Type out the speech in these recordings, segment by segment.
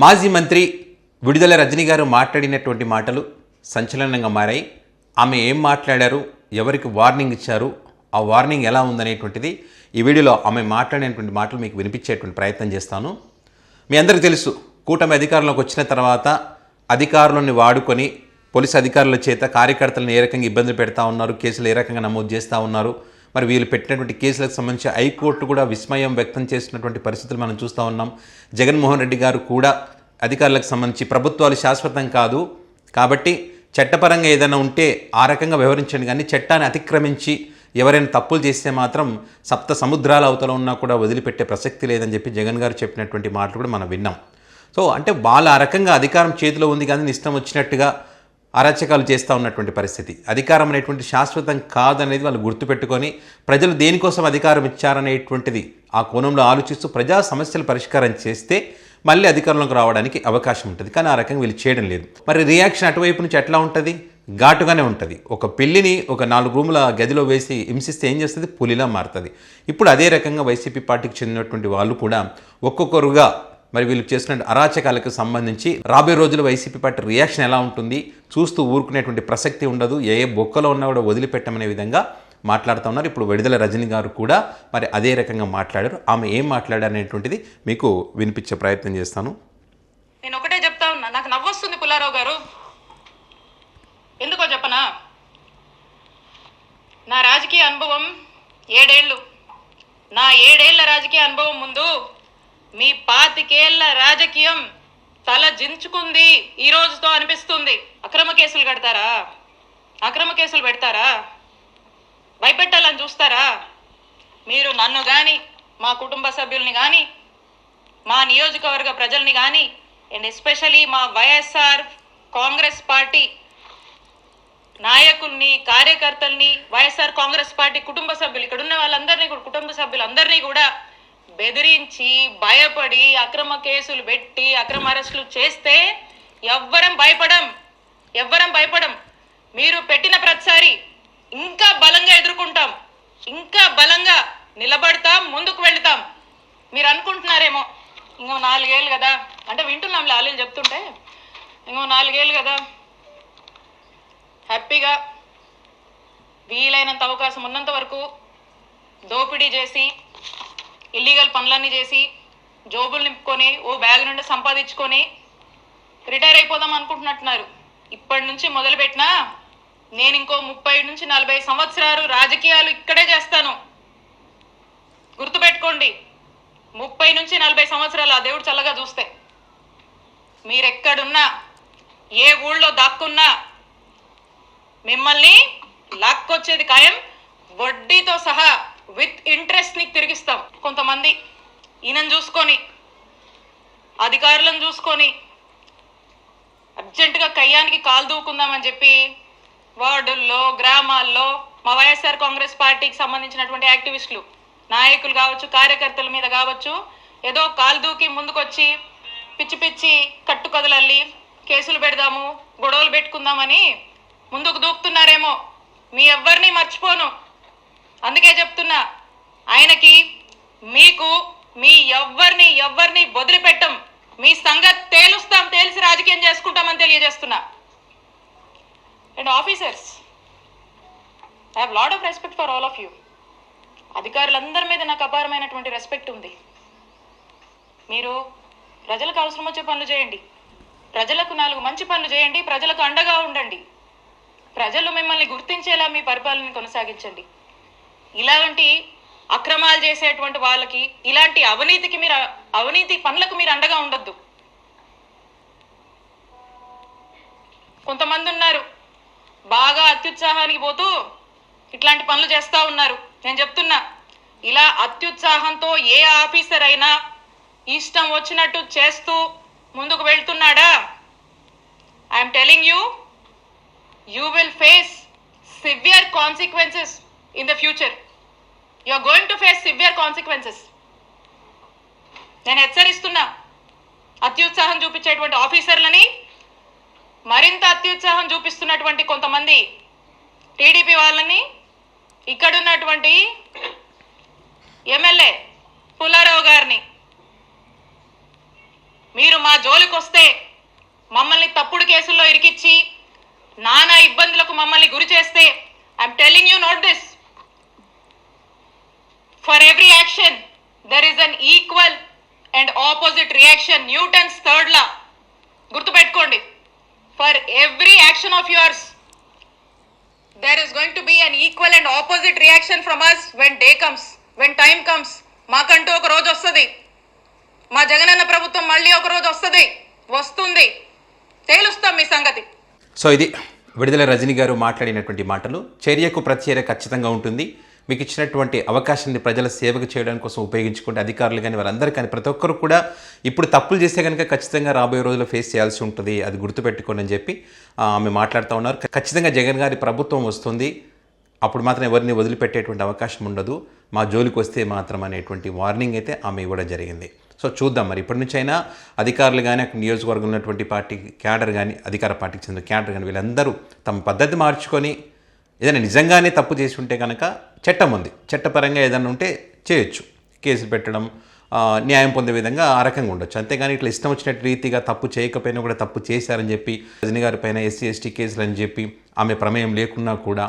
మాజీ మంత్రి విడుదల రజనీ గారు మాట్లాడినటువంటి మాటలు సంచలనంగా మారాయి. ఆమె ఏం మాట్లాడారు, ఎవరికి వార్నింగ్ ఇచ్చారు, ఆ వార్నింగ్ ఎలా ఉందనేటువంటిది ఈ వీడియోలో ఆమె మాట్లాడినటువంటి మాటలు మీకు వినిపించేటువంటి ప్రయత్నం చేస్తాను. మీ అందరికీ తెలుసు, కూటమి అధికారంలోకి వచ్చిన తర్వాత అధికారులను వాడుకొని పోలీసు అధికారుల చేత కార్యకర్తలను ఏ రకంగా ఇబ్బందులు పెడతా ఉన్నారు, కేసులు ఏ రకంగా నమోదు చేస్తూ ఉన్నారు. మరి వీళ్ళు పెట్టినటువంటి కేసులకు సంబంధించి హైకోర్టు కూడా విస్మయం వ్యక్తం చేసినటువంటి పరిస్థితులు మనం చూస్తూ ఉన్నాం. జగన్మోహన్ రెడ్డి గారు కూడా అధికారులకు సంబంధించి ప్రభుత్వాలు శాశ్వతం కాదు కాబట్టి చట్టపరంగా ఏదైనా ఉంటే ఆ రకంగా వ్యవహరించండి, కానీ చట్టాన్ని అతిక్రమించి ఎవరైనా తప్పులు చేస్తే మాత్రం సప్త సముద్రాల అవతల ఉన్నా కూడా వదిలిపెట్టే ప్రసక్తి లేదని చెప్పి జగన్ గారు చెప్పినటువంటి మాటలు కూడా మనం విన్నాం. సో అంటే వాళ్ళ ఆ రకంగా అధికారం చేతిలో ఉంది కానీ ఇష్టం వచ్చినట్టుగా అరాచకాలు చేస్తూ ఉన్నటువంటి పరిస్థితి. అధికారం అనేటువంటి శాశ్వతం కాదనేది వాళ్ళు గుర్తుపెట్టుకొని ప్రజలు దేనికోసం అధికారం ఇచ్చారనేటువంటిది ఆ కోణంలో ఆలోచిస్తూ ప్రజా సమస్యలు పరిష్కారం చేస్తే మళ్ళీ అధికారంలోకి రావడానికి అవకాశం ఉంటుంది. కానీ ఆ రకంగా వీళ్ళు చేయడం లేదు. మరి రియాక్షన్ అటువైపు నుంచి ఎట్లా ఉంటుంది? ఘాటుగానే ఉంటుంది. ఒక పిల్లిని ఒక 4 రూముల గదిలో వేసి హింసిస్తే ఏం చేస్తుంది? పులిలా మారుతుంది. ఇప్పుడు అదే రకంగా వైసీపీ పార్టీకి చెందినటువంటి వాళ్ళు కూడా ఒక్కొక్కరుగా మరి వీళ్ళు చేసిన అరాచకాలకు సంబంధించి రాబోయే రోజులు వైసీపీ పార్టీ రియాక్షన్ ఎలా ఉంటుంది చూస్తూ ఊరుకునేటువంటి ప్రసక్తి ఉండదు. ఏ బొక్కలో ఉన్నా కూడా వదిలిపెట్టమనే విధంగా మాట్లాడుతూ ఉన్నారు. ఇప్పుడు విడుదల రజనీ గారు కూడా మరి అదే రకంగా మాట్లాడారు. ఆమె ఏం మాట్లాడారు అనేటువంటిది మీకు వినిపించే ప్రయత్నం చేస్తాను. నేను ఒకటే చెప్తా ఉన్నా, నాకు నవ్వొస్తుంది పుల్లారావు గారు. ఎందుకో చెప్పనా? నా రాజకీయ అనుభవం 7 ఏళ్ళు. నా 7 ఏళ్ల రాజకీయ అనుభవం ముందు మీ 25 ఏళ్ల రాజకీయం తల జించుకుంది ఈ రోజుతో అనిపిస్తుంది. అక్రమ కేసులు కడతారా? అక్రమ కేసులు పెడతారా? భయపెట్టాలని చూస్తారా? మీరు నన్ను కానీ, మా కుటుంబ సభ్యుల్ని కానీ, మా నియోజకవర్గ ప్రజల్ని కానీ, అండ్ ఎస్పెషలీ మా వైఎస్ఆర్ కాంగ్రెస్ పార్టీ నాయకుల్ని, కార్యకర్తల్ని, వైఎస్ఆర్ కాంగ్రెస్ పార్టీ కుటుంబ సభ్యులు, ఇక్కడ ఉన్న వాళ్ళందరినీ కూడా, కుటుంబ సభ్యులందరినీ కూడా బెదిరించి, భయపడి, అక్రమ కేసులు పెట్టి, అక్రమ అరెస్టులు చేస్తే ఎవ్వరం భయపడం. మీరు పెట్టిన ప్రతిసారి ఇంకా బలంగా ఎదుర్కొంటాం, ఇంకా బలంగా నిలబడతాం, ముందుకు వెళతాం. మీరు అనుకుంటున్నారేమో ఇంకో 4 ఏళ్ళు కదా, అంటే వింటున్నాం లాలీలు చెప్తుంటే, ఇంకో 4 ఏళ్ళు కదా హ్యాపీగా వీలైనంత అవకాశం ఉన్నంత వరకు దోపిడీ చేసి, ఇల్లీగల్ పనులన్నీ చేసి, జోబులు నింపుకొని, ఓ బ్యాగ్ నుండి సంపాదించుకొని రిటైర్ అయిపోదాం అనుకుంటున్నట్టున్నారు. ఇప్పటి నుంచి మొదలుపెట్టినా నేను ఇంకో 30 నుంచి 40 సంవత్సరాలు రాజకీయాలు ఇక్కడే చేస్తాను. గుర్తుపెట్టుకోండి, 30 నుంచి 40 సంవత్సరాలు ఆ దేవుడు చల్లగా చూస్తే మీరెక్కడున్నా, ఏ ఊళ్ళో దాక్కున్నా మిమ్మల్ని లాక్కొచ్చేది ఖాయం. వడ్డీతో సహా విత్ ఇంట్రెస్ట్ ని తిరిగిస్తాం. కొంతమంది ఈయనను చూసుకొని, అధికారులను చూసుకొని అర్జెంటుగా కయ్యానికి కాలు దూకుందామని చెప్పి వార్డుల్లో, గ్రామాల్లో మా వైఎస్ఆర్ కాంగ్రెస్ పార్టీకి సంబంధించినటువంటి యాక్టివిస్టులు, నాయకులు కావచ్చు, కార్యకర్తల మీద కావచ్చు, ఏదో కాలు దూకి ముందుకొచ్చి పిచ్చి పిచ్చి కట్టుకదలల్లి కేసులు పెడదాము, గొడవలు పెట్టుకుందామని ముందుకు దూకుతున్నారేమో. మీ ఎవ్వరిని మర్చిపోను. అందుకే చెప్తున్నా, ఆయనకి, మీకు, మీ ఎవ్వరిని వదిలిపెట్టం. మీ సంగతి తేలుస్తాం, తేల్చి రాజకీయం చేసుకుంటామని తెలియజేస్తున్నా. And officers, I have lot of respect for all of you. అధికారులందరి మీద నాకు అపారమైనటువంటి రెస్పెక్ట్ ఉంది. మీరు ప్రజలకు అవసరం వచ్చే పనులు చేయండి, ప్రజలకు 4 మంచి పనులు చేయండి, ప్రజలకు అండగా ఉండండి, ప్రజలు మిమ్మల్ని గుర్తించేలా మీ పరిపాలన కొనసాగించండి. ఇలాంటి అక్రమాలు చేసేటువంటి వాళ్ళకి, ఇలాంటి అవినీతి పనులకు మీరు అండగా ఉండొద్దు. కొంతమంది ఉన్నారు బాగా అత్యుత్సాహానికి పోతూ ఇట్లాంటి పనులు చేస్తూ ఉన్నారు. నేను చెప్తున్నా, ఇలా అత్యుత్సాహంతో ఏ ఆఫీసర్ అయినా ఇష్టం వచ్చినట్టు చేస్తూ ముందుకు వెళ్తున్నాడా, I'm telling you, you will face severe consequences in the future. You are going to face severe consequences. నేను హెచ్చరిస్తున్నా, అత్యుత్సాహం చూపించేటువంటి ఆఫీసర్లని, మరింత అత్యుత్సాహం చూపిస్తున్నటువంటి కొంతమంది టీడీపీ వాళ్ళని, ఇక్కడున్నటువంటి ఎమ్మెల్యే పుల్లారావు గారిని మీరు మా జోలికి వస్తే మమ్మల్ని తప్పుడు కేసుల్లో ఇరికిచ్చి నానా ఇబ్బందులకు మమ్మల్ని గురి చేస్తే I'm telling you note this, for every action there is an equal and opposite reaction. Newton's third law గుర్తుపెట్టుకోండి. For every action of yours there is going to be an equal and opposite reaction from us when day comes, when time comes. మాకంటూ ఒక రోజు వస్తుంది, మా జగనన్న ప్రభుత్వం మళ్ళీ ఒక రోజు వస్తుంది, తేలుస్తాం మీ సంగతి. సో ఇది విడుదల రజనీ గారు మాట్లాడినటువంటి మాటలు. చర్యకు ప్రతిచర్య ఖచ్చితంగా ఉంటుంది. మీకు ఇచ్చినటువంటి అవకాశాన్ని ప్రజల సేవకు చేయడానికి కోసం ఉపయోగించుకుంటే అధికారులు కానీ వారందరూ కానీ ప్రతి ఒక్కరు కూడా ఇప్పుడు తప్పులు చేస్తే కనుక ఖచ్చితంగా రాబోయే రోజుల్లో ఫేస్ చేయాల్సి ఉంటుంది, అది గుర్తుపెట్టుకోండి అని చెప్పి ఆమె మాట్లాడుతూ ఉన్నారు. ఖచ్చితంగా జగన్ గారి ప్రభుత్వం వస్తుంది, అప్పుడు మాత్రం ఎవరిని వదిలిపెట్టేటువంటి అవకాశం ఉండదు, మా జోలికి వస్తే మాత్రం అనేటువంటి వార్నింగ్ అయితే ఆమె ఇవ్వడం జరిగింది. సో చూద్దాం మరి ఇప్పటి నుంచి అయినా అధికారులు కానీ అక్కడ నియోజకవర్గంలో ఉన్నటువంటి పార్టీ క్యాడర్ కానీ అధికార పార్టీకి చెందిన క్యాడర్ కానీ వీళ్ళందరూ తమ పద్ధతి మార్చుకొని ఏదైనా నిజంగానే తప్పు చేసి ఉంటే కనుక చట్టం ఉంది, చట్టపరంగా ఏదైనా ఉంటే చేయొచ్చు, కేసులు పెట్టడం, న్యాయం పొందే విధంగా ఆ రకంగా ఉండొచ్చు. అంతేగాని ఇట్లా ఇష్టం వచ్చినట్టు రీతిగా తప్పు చేయకపోయినా కూడా తప్పు చేశారని చెప్పి రజనీ గారి పైన ఎస్సీ ఎస్టీ కేసులు అని చెప్పి ఆమె ప్రమేయం లేకున్నా కూడా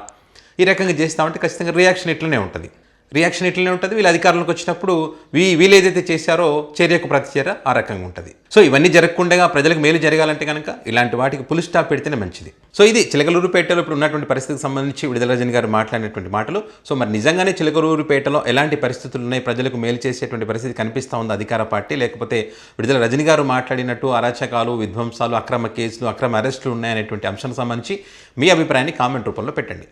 ఈ రకంగా చేస్తామంటే ఖచ్చితంగా రియాక్షన్ ఇట్లనే ఉంటుంది. వీళ్ళ అధికారంలోకి వచ్చినప్పుడు వీళ్ళు ఏదైతే చేశారో చర్యకు ప్రతిచర్య ఆ రకంగా ఉంటుంది. సో ఇవన్నీ జరగకుండా ప్రజలకు మేలు జరగాలంటే కనుక ఇలాంటి వాటికి పులి స్టాప్ పెడితేనే మంచిది. సో ఇది చిలకలూరుపేటలో ఇప్పుడు ఉన్నటువంటి పరిస్థితికి సంబంధించి విడుదల రజనీ గారు మాట్లాడినటువంటి మాటలు. సో మరి నిజంగానే చిలకలూరుపేటలో ఎలాంటి పరిస్థితులు ఉన్నాయి, ప్రజలకు మేలు చేసేటువంటి పరిస్థితి కనిపిస్తూ ఉంది అధికార పార్టీ, లేకపోతే విడుదల రజనీ గారు మాట్లాడినట్టు అరాచకాలు, విధ్వంసాలు, అక్రమ కేసులు, అక్రమ అరెస్టులు ఉన్నాయనేటువంటి అంశానికి సంబంధించి మీ అభిప్రాయాన్ని కామెంట్ రూపంలో పెట్టండి.